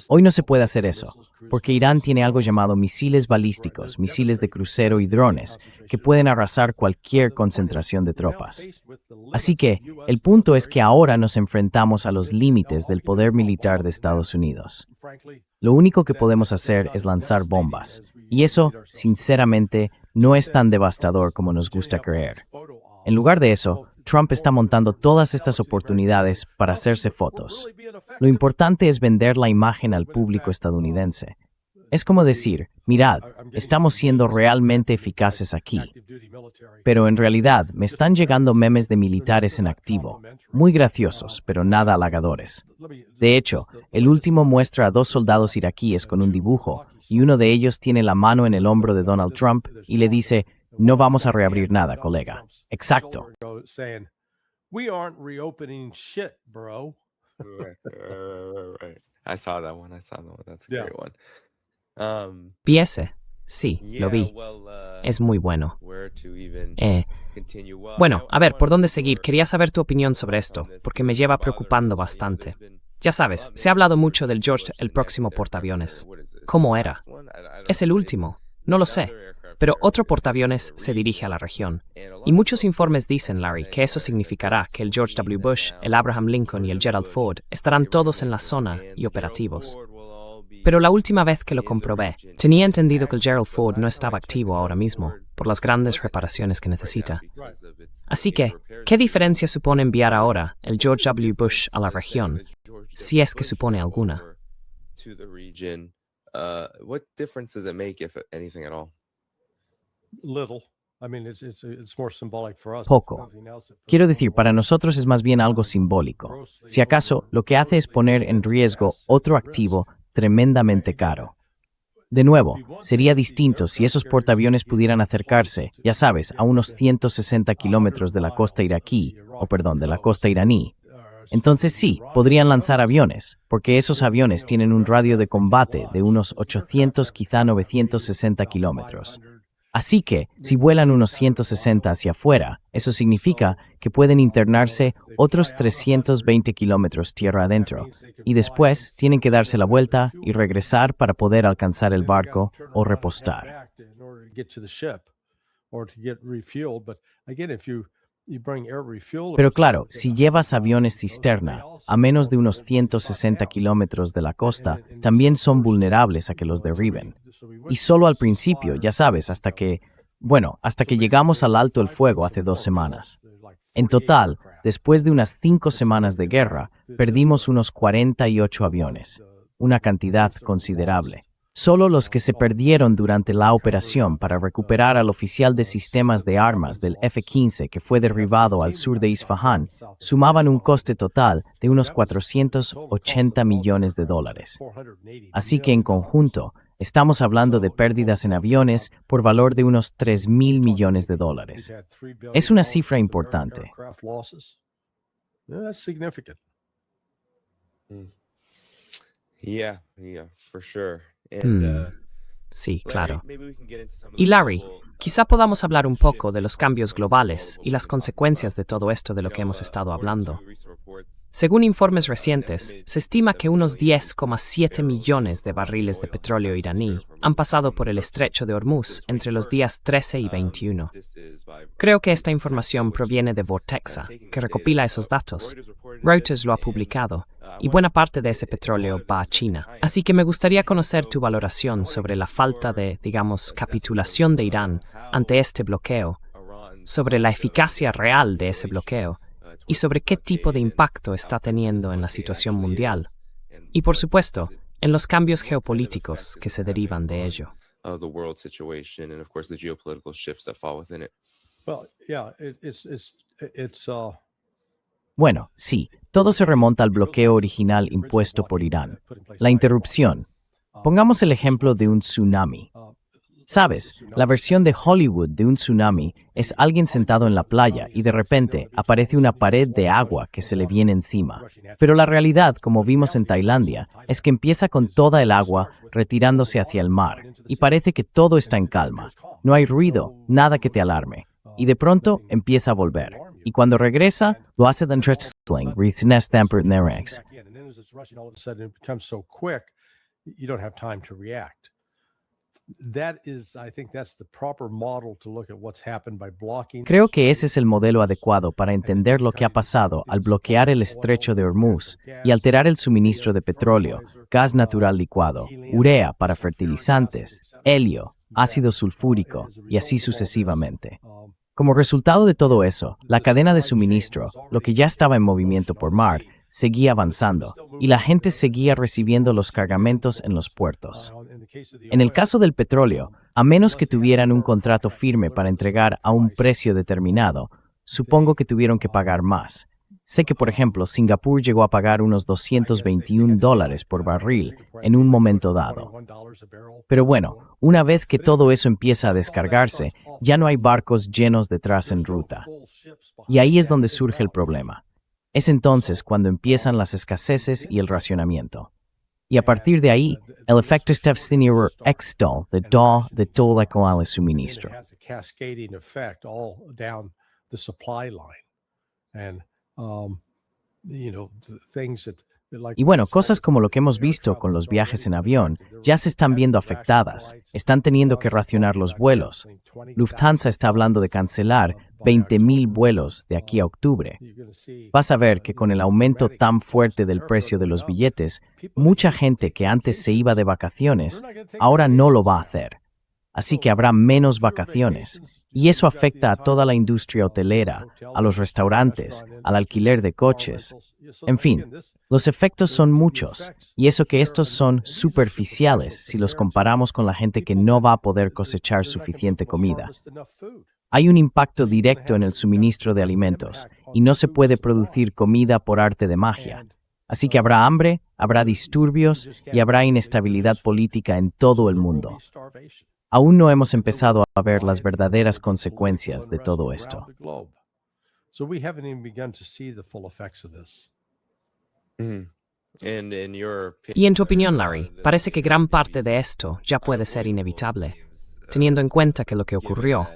Hoy no se puede hacer eso, porque Irán tiene algo llamado misiles balísticos, misiles de crucero y drones, que pueden arrasar cualquier concentración de tropas. Así que, el punto es que ahora nos enfrentamos a los límites del poder militar de Estados Unidos. Lo único que podemos hacer es lanzar bombas, y eso, sinceramente, no es tan devastador como nos gusta creer. En lugar de eso, Trump está montando todas estas oportunidades para hacerse fotos. Lo importante es vender la imagen al público estadounidense. Es como decir, mirad, estamos siendo realmente eficaces aquí. Pero en realidad me están llegando memes de militares en activo, muy graciosos, pero nada halagadores. De hecho, el último muestra a 2 soldados iraquíes con un dibujo, y uno de ellos tiene la mano en el hombro de Donald Trump y le dice, no vamos a reabrir nada, colega. Exacto. We aren't reopening shit, bro. Right. I saw that one. That's a Yeah. great one. ¿Vi ese? Sí, lo vi. Es muy bueno. Bueno, a ver, ¿por dónde seguir? Quería saber tu opinión sobre esto, porque me lleva preocupando bastante. Ya sabes, se ha hablado mucho del George, el próximo portaaviones. ¿Cómo era? ¿Es el último? No lo sé. Pero otro portaaviones se dirige a la región. Y muchos informes dicen, Larry, que eso significará que el George W. Bush, el Abraham Lincoln y el Gerald Ford estarán todos en la zona y operativos. Pero la última vez que lo comprobé, tenía entendido que el Gerald Ford no estaba activo ahora mismo, por las grandes reparaciones que necesita. Así que, ¿qué diferencia supone enviar ahora el George W. Bush a la región, si es que supone alguna? What difference does it make, if anything at all? Little. I mean, it's more symbolic for us. Poco. Quiero decir, para nosotros es más bien algo simbólico. Si acaso, lo que hace es poner en riesgo otro activo tremendamente caro. De nuevo, sería distinto si esos portaaviones pudieran acercarse, ya sabes, a unos 160 kilómetros de la costa iraquí, de la costa iraní. Entonces sí, podrían lanzar aviones, porque esos aviones tienen un radio de combate de unos 800, quizá 960 kilómetros. Así que, si vuelan unos 160 hacia afuera, eso significa que pueden internarse otros 320 kilómetros tierra adentro, y después tienen que darse la vuelta y regresar para poder alcanzar el barco o repostar. Pero claro, si llevas aviones cisterna a menos de unos 160 kilómetros de la costa, también son vulnerables a que los derriben. Y solo al principio, ya sabes, hasta que llegamos al alto el fuego hace 2 semanas. En total, después de unas 5 semanas de guerra, perdimos unos 48 aviones, una cantidad considerable. Solo los que se perdieron durante la operación para recuperar al oficial de sistemas de armas del F-15 que fue derribado al sur de Isfahan sumaban un coste total de unos 480 millones de dólares. Así que en conjunto, estamos hablando de pérdidas en aviones por valor de unos 3.000 millones de dólares. Es una cifra importante. Yeah, for sure. Sí, claro. Y Larry, quizá podamos hablar un poco de los cambios globales y las consecuencias de todo esto de lo que hemos estado hablando. Según informes recientes, se estima que unos 10,7 millones de barriles de petróleo iraní han pasado por el estrecho de Hormuz entre los días 13 y 21. Creo que esta información proviene de Vortexa, que recopila esos datos. Reuters lo ha publicado, y buena parte de ese petróleo va a China. Así que me gustaría conocer tu valoración sobre la falta de, capitulación de Irán ante este bloqueo, sobre la eficacia real de ese bloqueo, y sobre qué tipo de impacto está teniendo en la situación mundial. Y por supuesto, en los cambios geopolíticos que se derivan de ello. Bueno, sí, todo se remonta al bloqueo original impuesto por Irán. La interrupción. Pongamos el ejemplo de un tsunami. Sabes, la versión de Hollywood de un tsunami es alguien sentado en la playa y de repente aparece una pared de agua que se le viene encima. Pero la realidad, como vimos en Tailandia, es que empieza con toda el agua retirándose hacia el mar y parece que todo está en calma. No hay ruido, nada que te alarme. Y de pronto empieza a volver. Y cuando regresa, lo hace de entrestling, Creo que ese es el modelo adecuado para entender lo que ha pasado al bloquear el estrecho de Hormuz y alterar el suministro de petróleo, gas natural licuado, urea para fertilizantes, helio, ácido sulfúrico y así sucesivamente. Como resultado de todo eso, la cadena de suministro, lo que ya estaba en movimiento por mar, seguía avanzando y la gente seguía recibiendo los cargamentos en los puertos. En el caso del petróleo, a menos que tuvieran un contrato firme para entregar a un precio determinado, supongo que tuvieron que pagar más. Sé que, por ejemplo, Singapur llegó a pagar unos $221 por barril en un momento dado. Pero bueno, una vez que todo eso empieza a descargarse, ya no hay barcos llenos detrás en ruta. Y ahí es donde surge el problema. Es entonces cuando empiezan las escaseces y el racionamiento. Y a partir de ahí, el efecto Stevsinier Extol de todo el suministro. Y bueno, cosas como lo que hemos visto con los viajes en avión ya se están viendo afectadas. Están teniendo que racionar los vuelos. Lufthansa está hablando de cancelar 20,000 vuelos de aquí a octubre. Vas a ver que con el aumento tan fuerte del precio de los billetes, mucha gente que antes se iba de vacaciones, ahora no lo va a hacer. Así que habrá menos vacaciones, y eso afecta a toda la industria hotelera, a los restaurantes, al alquiler de coches. En fin, los efectos son muchos, y eso que estos son superficiales si los comparamos con la gente que no va a poder cosechar suficiente comida. Hay un impacto directo en el suministro de alimentos, y no se puede producir comida por arte de magia. Así que habrá hambre, habrá disturbios y habrá inestabilidad política en todo el mundo. Aún no hemos empezado a ver las verdaderas consecuencias de todo esto. Y en tu opinión, Larry, parece que gran parte de esto ya puede ser inevitable, teniendo en cuenta que lo que ocurrió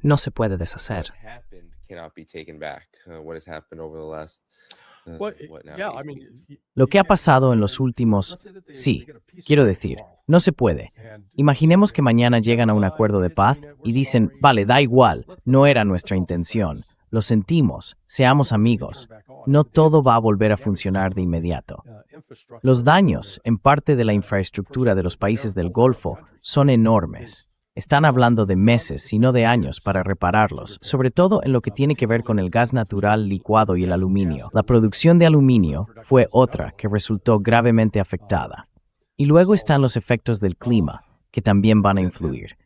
no se puede deshacer. Lo que ha pasado en los últimos, sí, quiero decir, no se puede. Imaginemos que mañana llegan a un acuerdo de paz y dicen, vale, da igual, no era nuestra intención, lo sentimos, seamos amigos. No todo va a volver a funcionar de inmediato. Los daños, en parte de la infraestructura de los países del Golfo, son enormes. Están hablando de meses, si no de años, para repararlos, sobre todo en lo que tiene que ver con el gas natural licuado y el aluminio. La producción de aluminio fue otra que resultó gravemente afectada. Y luego están los efectos del clima, que también van a influir.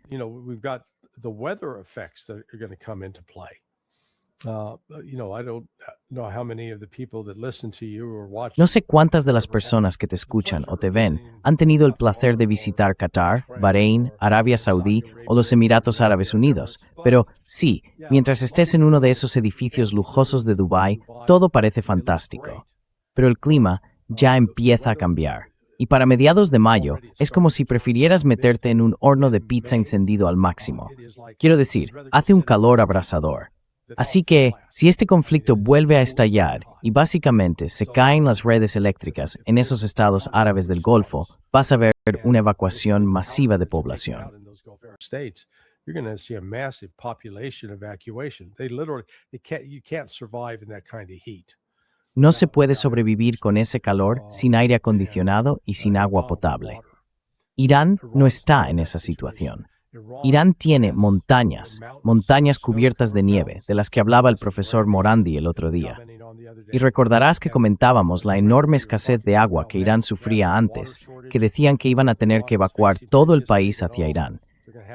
No sé cuántas de las personas que te escuchan o te ven han tenido el placer de visitar Qatar, Bahrein, Arabia Saudí o los Emiratos Árabes Unidos, pero sí, mientras estés en uno de esos edificios lujosos de Dubái, todo parece fantástico. Pero el clima ya empieza a cambiar. Y para mediados de mayo, es como si prefirieras meterte en un horno de pizza encendido al máximo. Quiero decir, hace un calor abrasador. Así que, si este conflicto vuelve a estallar y básicamente se caen las redes eléctricas en esos estados árabes del Golfo, vas a ver una evacuación masiva de población. No se puede sobrevivir con ese calor sin aire acondicionado y sin agua potable. Irán no está en esa situación. Irán tiene montañas cubiertas de nieve, de las que hablaba el profesor Morandi el otro día. Y recordarás que comentábamos la enorme escasez de agua que Irán sufría antes, que decían que iban a tener que evacuar todo el país hacia Irán.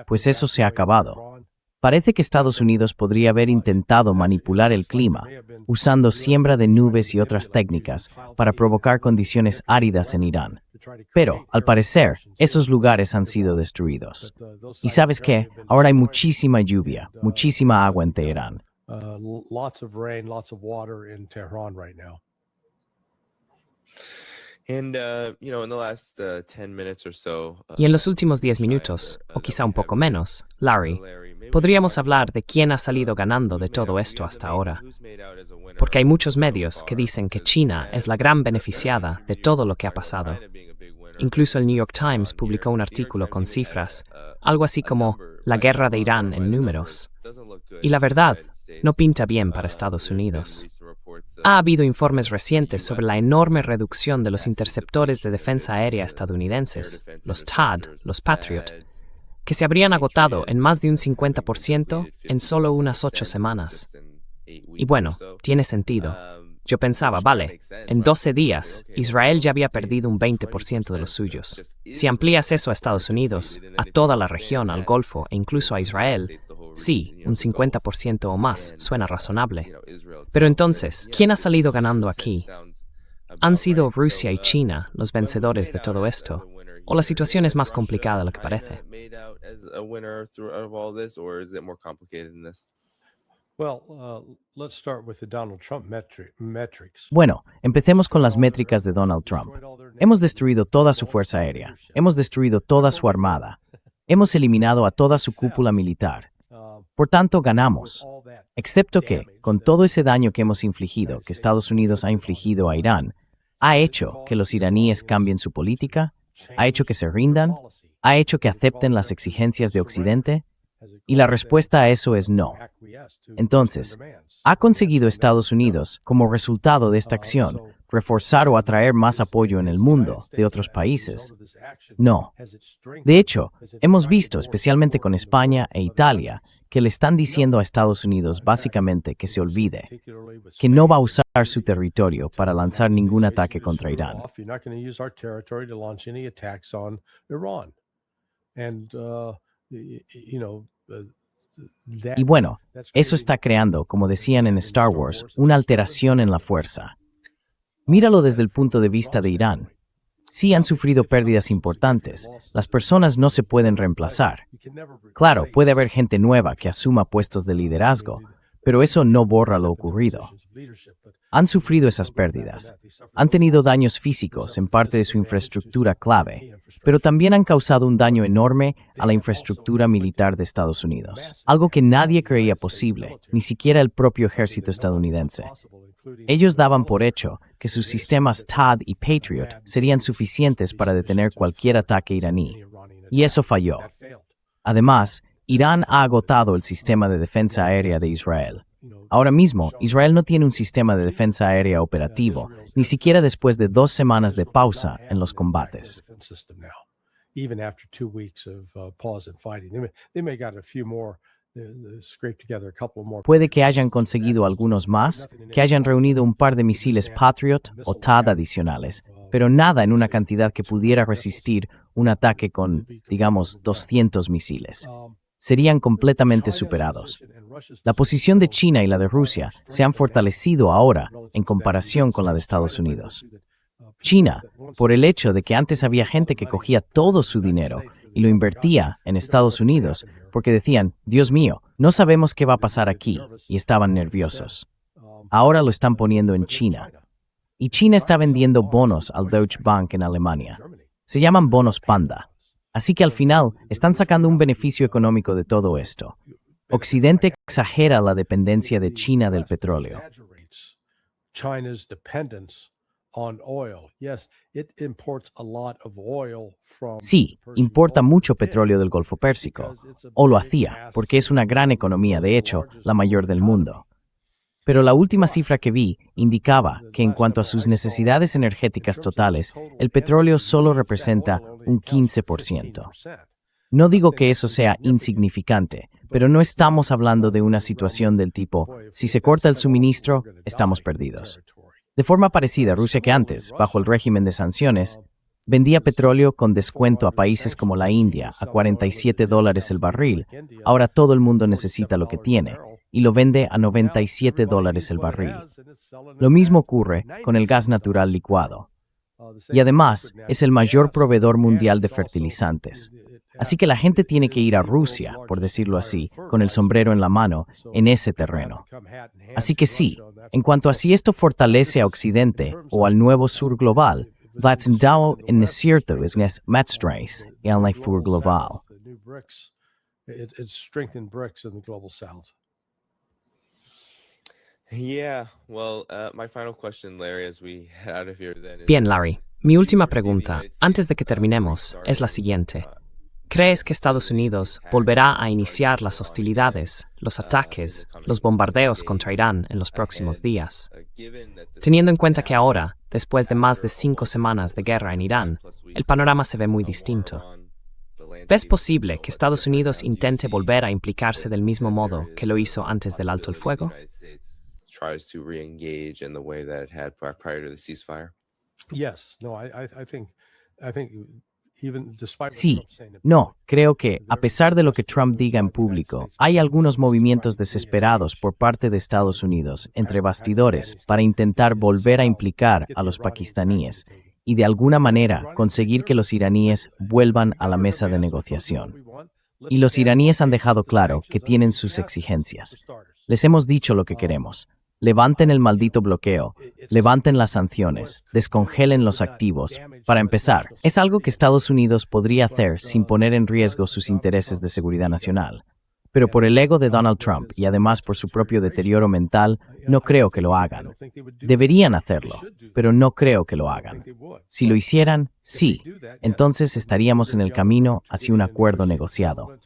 Pues eso se ha acabado. Parece que Estados Unidos podría haber intentado manipular el clima, usando siembra de nubes y otras técnicas para provocar condiciones áridas en Irán. Pero, al parecer, esos lugares han sido destruidos. ¿Y sabes qué? Ahora hay muchísima lluvia, muchísima agua en Teherán. Y en los últimos 10 minutos, o quizá un poco menos, Larry, podríamos hablar de quién ha salido ganando de todo esto hasta ahora. Porque hay muchos medios que dicen que China es la gran beneficiada de todo lo que ha pasado. Incluso el New York Times publicó un artículo con cifras, algo así como la guerra de Irán en números. Y la verdad, no pinta bien para Estados Unidos. Ha habido informes recientes sobre la enorme reducción de los interceptores de defensa aérea estadounidenses, los THAAD, los Patriot, que se habrían agotado en más de un 50% en solo unas 8 semanas. Y bueno, tiene sentido. Yo pensaba, vale, en 12 días, Israel ya había perdido un 20% de los suyos. Si amplías eso a Estados Unidos, a toda la región, al Golfo e incluso a Israel, sí, un 50% o más suena razonable. Pero entonces, ¿quién ha salido ganando aquí? ¿Han sido Rusia y China los vencedores de todo esto? ¿O la situación es más complicada de lo que parece? Let's start with the Donald Trump metrics. Bueno, empecemos con las métricas de Donald Trump. Hemos destruido toda su fuerza aérea, hemos destruido toda su armada, hemos eliminado a toda su cúpula militar. Por tanto, ganamos. Excepto que, con todo ese daño que hemos infligido, que Estados Unidos ha infligido a Irán, ha hecho que los iraníes cambien su política, ha hecho que se rindan, ha hecho que acepten las exigencias de Occidente, y la respuesta a eso es no. Entonces, ¿ha conseguido Estados Unidos, como resultado de esta acción, reforzar o atraer más apoyo en el mundo de otros países? No. De hecho, hemos visto, especialmente con España e Italia, que le están diciendo a Estados Unidos básicamente que se olvide, que no va a usar su territorio para lanzar ningún ataque contra Irán. Y bueno, eso está creando, como decían en Star Wars, una alteración en la fuerza. Míralo desde el punto de vista de Irán. Sí han sufrido pérdidas importantes. Las personas no se pueden reemplazar. Claro, puede haber gente nueva que asuma puestos de liderazgo, pero eso no borra lo ocurrido. Han sufrido esas pérdidas. Han tenido daños físicos en parte de su infraestructura clave, pero también han causado un daño enorme a la infraestructura militar de Estados Unidos, algo que nadie creía posible, ni siquiera el propio ejército estadounidense. Ellos daban por hecho que sus sistemas THAAD y Patriot serían suficientes para detener cualquier ataque iraní, y eso falló. Además, Irán ha agotado el sistema de defensa aérea de Israel. Ahora mismo, Israel no tiene un sistema de defensa aérea operativo, ni siquiera después de 2 semanas de pausa en los combates. Puede que hayan conseguido algunos más, que hayan reunido un par de misiles Patriot o THAAD adicionales, pero nada en una cantidad que pudiera resistir un ataque con, digamos, 200 misiles. Serían completamente superados. La posición de China y la de Rusia se han fortalecido ahora en comparación con la de Estados Unidos. China, por el hecho de que antes había gente que cogía todo su dinero y lo invertía en Estados Unidos, porque decían, Dios mío, no sabemos qué va a pasar aquí, y estaban nerviosos. Ahora lo están poniendo en China. Y China está vendiendo bonos al Deutsche Bank en Alemania. Se llaman bonos Panda. Así que al final están sacando un beneficio económico de todo esto. Occidente exagera la dependencia de China del petróleo. Sí, importa mucho petróleo del Golfo Pérsico, o lo hacía, porque es una gran economía, de hecho, la mayor del mundo. Pero la última cifra que vi indicaba que en cuanto a sus necesidades energéticas totales, el petróleo solo representa un 15%. No digo que eso sea insignificante, pero no estamos hablando de una situación del tipo, si se corta el suministro, estamos perdidos. De forma parecida, Rusia, que antes, bajo el régimen de sanciones, vendía petróleo con descuento a países como la India a $47 el barril, ahora todo el mundo necesita lo que tiene, y lo vende a $97 el barril. Lo mismo ocurre con el gas natural licuado. Y además, es el mayor proveedor mundial de fertilizantes. Así que la gente tiene que ir a Rusia, por decirlo así, con el sombrero en la mano, en ese terreno. Así que sí, en cuanto a si esto fortalece a Occidente o al nuevo sur global, that's dado en cierto es matstreis en la sur global. Bien, Larry, mi última pregunta, antes de que terminemos, es la siguiente. ¿Crees que Estados Unidos volverá a iniciar las hostilidades, los ataques, los bombardeos contra Irán en los próximos días? Teniendo en cuenta que ahora, después de más de 5 semanas de guerra en Irán, el panorama se ve muy distinto. ¿ves posible que Estados Unidos intente volver a implicarse del mismo modo que lo hizo antes del alto el fuego? Tries to re-engage in the way that it had prior to the ceasefire. Yes, no, I think even despite what Sí, Trump's saying that- no, creo que, a pesar de lo que Trump diga en público, hay algunos movimientos desesperados por parte de Estados Unidos, entre bastidores, para intentar volver a implicar a los pakistaníes y de alguna manera conseguir que los iraníes vuelvan a la mesa de negociación. Y los iraníes han dejado claro que tienen sus exigencias. Les hemos dicho lo que queremos. Levanten el maldito bloqueo, levanten las sanciones, descongelen los activos. Para empezar, es algo que Estados Unidos podría hacer sin poner en riesgo sus intereses de seguridad nacional. Pero por el ego de Donald Trump y además por su propio deterioro mental, no creo que lo hagan. Deberían hacerlo, pero no creo que lo hagan. Si lo hicieran, sí, entonces estaríamos en el camino hacia un acuerdo negociado.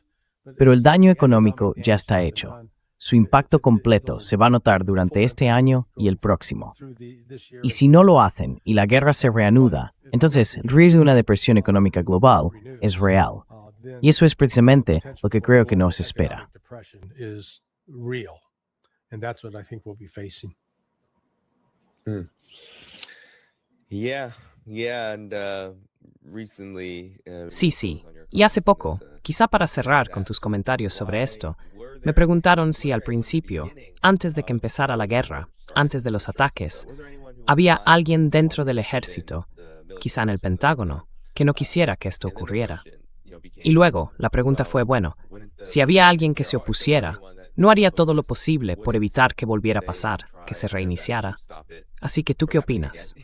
Pero el daño económico ya está hecho. Su impacto completo se va a notar durante este año y el próximo. Y si no lo hacen y la guerra se reanuda, entonces rir de una depresión económica global es real. Y eso es precisamente lo que creo que nos espera. Is real, and that's what I think we'll be facing. Yeah, and recently. Sí. Y hace poco, quizá para cerrar con tus comentarios sobre esto, me preguntaron si al principio, antes de que empezara la guerra, antes de los ataques, había alguien dentro del ejército, quizá en el Pentágono, que no quisiera que esto ocurriera. Y luego, la pregunta fue, bueno, si había alguien que se opusiera, ¿no haría todo lo posible por evitar que volviera a pasar, que se reiniciara? Así que, ¿tú qué opinas?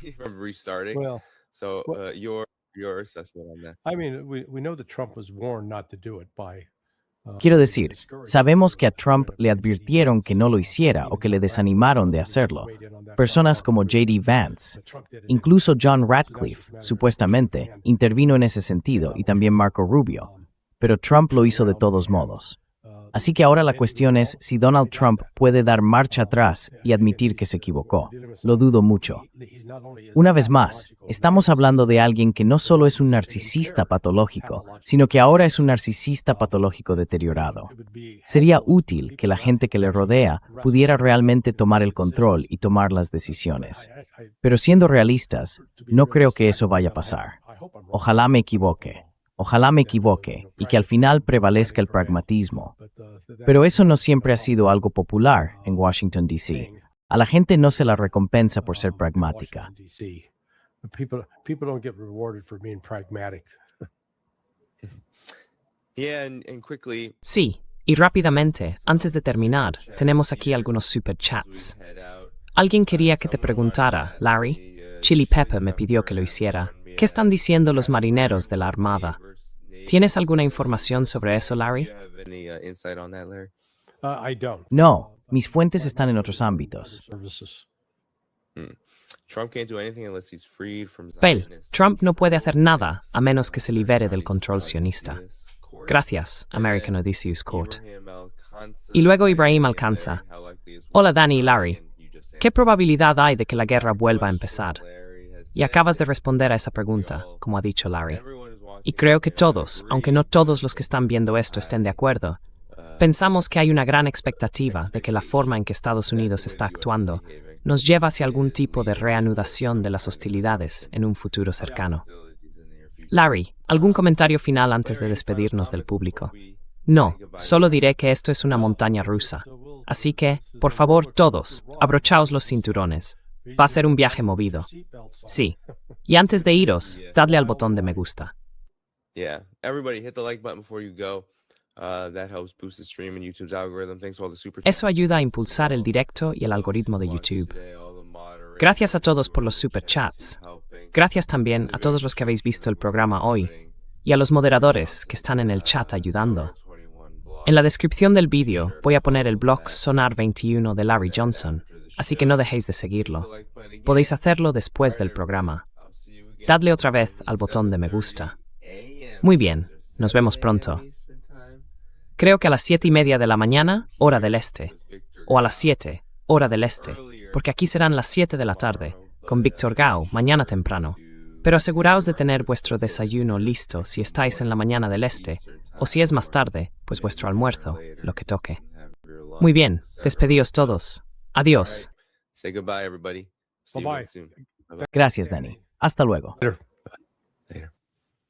Well, So, your assessment on that. I mean, we know that Trump was warned not to do it by. Quiero decir, sabemos que a Trump le advirtieron que no lo hiciera o que le desanimaron de hacerlo. Personas como J.D. Vance, incluso John Ratcliffe, supuestamente, intervino en ese sentido y también Marco Rubio. Pero Trump lo hizo de todos modos. Así que ahora la cuestión es si Donald Trump puede dar marcha atrás y admitir que se equivocó. Lo dudo mucho. Una vez más, estamos hablando de alguien que no solo es un narcisista patológico, sino que ahora es un narcisista patológico deteriorado. Sería útil que la gente que le rodea pudiera realmente tomar el control y tomar las decisiones. Pero siendo realistas, no creo que eso vaya a pasar. Ojalá me equivoque. Ojalá me equivoque y que al final prevalezca el pragmatismo. Pero eso no siempre ha sido algo popular en Washington, D.C. A la gente no se la recompensa por ser pragmática. People don't get rewarded for being pragmatic. Yeah, and quickly. Sí, y rápidamente, antes de terminar, tenemos aquí algunos superchats. Alguien quería que te preguntara, Larry. Chili Pepper me pidió que lo hiciera. ¿Qué están diciendo los marineros de la Armada? ¿Tienes alguna información sobre eso, Larry? I don't. No, mis fuentes están en otros ámbitos. Services. Bell, Trump no puede hacer nada a menos que se libere del control sionista. Gracias, American Odysseus Court. Y luego Ibrahim Alcanza. Hola, Danny y Larry. ¿Qué probabilidad hay de que la guerra vuelva a empezar? Y acabas de responder a esa pregunta, como ha dicho Larry. Y creo que todos, aunque no todos los que están viendo esto estén de acuerdo, pensamos que hay una gran expectativa de que la forma en que Estados Unidos está actuando nos lleva hacia algún tipo de reanudación de las hostilidades en un futuro cercano. Larry, ¿algún comentario final antes de despedirnos del público? No, solo diré que esto es una montaña rusa. Así que, por favor, todos, abrochaos los cinturones. Va a ser un viaje movido. Sí. Y antes de iros, dadle al botón de me gusta. Yeah, everybody hit the like button before you go. That helps boost the stream and YouTube's algorithm. Thanks to all the super Eso ayuda a impulsar el directo y el algoritmo de YouTube. Gracias a todos por los superchats. Gracias también a todos los que habéis visto el programa hoy y a los moderadores que están en el chat ayudando. En la descripción del vídeo voy a poner el blog Sonar 21 de Larry Johnson, así que no dejéis de seguirlo. Podéis hacerlo después del programa. Dadle otra vez al botón de me gusta. Muy bien, nos vemos pronto. Creo que a las 7:30 de la mañana, hora del este, o a las 7, hora del este, porque aquí serán las 7 de la tarde, con Víctor Gao mañana temprano. pero aseguraos de tener vuestro desayuno listo si estáis en la mañana del este, o si es más tarde, pues vuestro almuerzo, lo que toque. Muy bien, despedíos todos. Adiós. Say goodbye, everybody. See you Bye-bye. again soon. Bye-bye. Gracias, Danny. Hasta luego. Later.